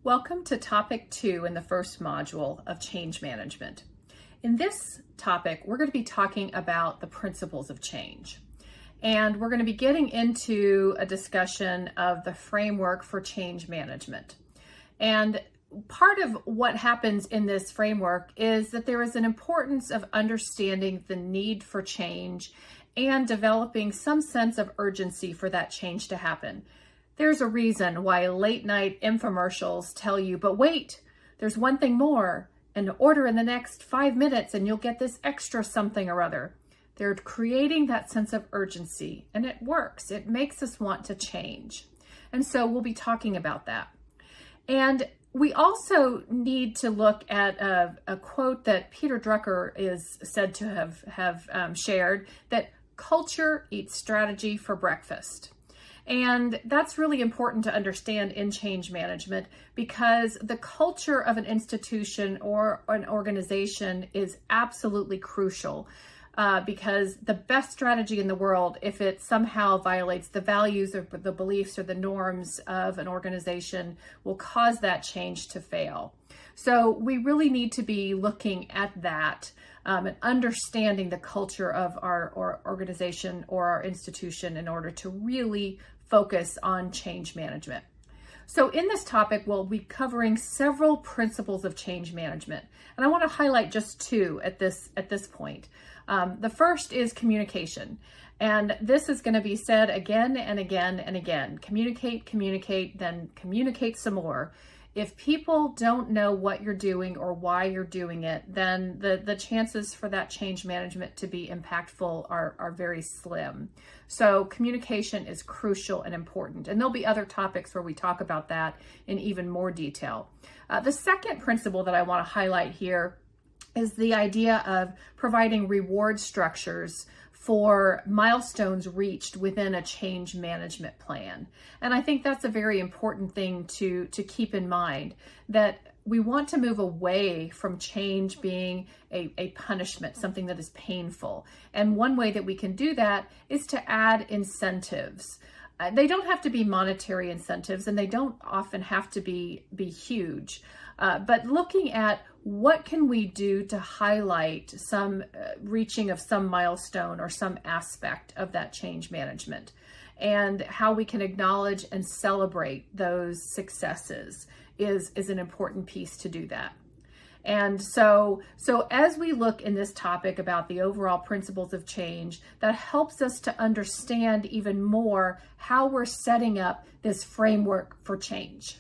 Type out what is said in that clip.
Welcome to topic 2 in the first module of change management. In this topic, we're going to be talking about the principles of change. And we're going to be getting into a discussion of the framework for change management. And part of what happens in this framework is that there is an importance of understanding the need for change and developing some sense of urgency for that change to happen. There's a reason why late night infomercials tell you, but wait, there's one thing more, and order in the next 5 minutes and you'll get this extra something or other. They're creating that sense of urgency, and it works. It makes us want to change. And so we'll be talking about that. And we also need to look at a quote that Peter Drucker is said to have shared, that culture eats strategy for breakfast. And that's really important to understand in change management, because the culture of an institution or an organization is absolutely crucial, because the best strategy in the world, if it somehow violates the values or the beliefs or the norms of an organization, will cause that change to fail. So we really need to be looking at that and understanding the culture of our organization or our institution in order to really focus on change management. So in this topic, we'll be covering several principles of change management, and I want to highlight just two at this point. The first is communication, and this is going to be said again and again and again. Communicate, then communicate some more. If people don't know what you're doing or why you're doing it, then the chances for that change management to be impactful are very slim. So communication is crucial and important. And there'll be other topics where we talk about that in even more detail. The second principle that I want to highlight here is the idea of providing reward structures for milestones reached within a change management plan. And I think that's a very important thing to keep in mind, that we want to move away from change being a punishment, something that is painful. And one way that we can do that is to add incentives. They don't have to be monetary incentives, and they don't often have to be huge. But looking at what can we do to highlight some reaching of some milestone or some aspect of that change management, and how we can acknowledge and celebrate those successes is an important piece to do that. And so as we look in this topic about the overall principles of change, that helps us to understand even more how we're setting up this framework for change.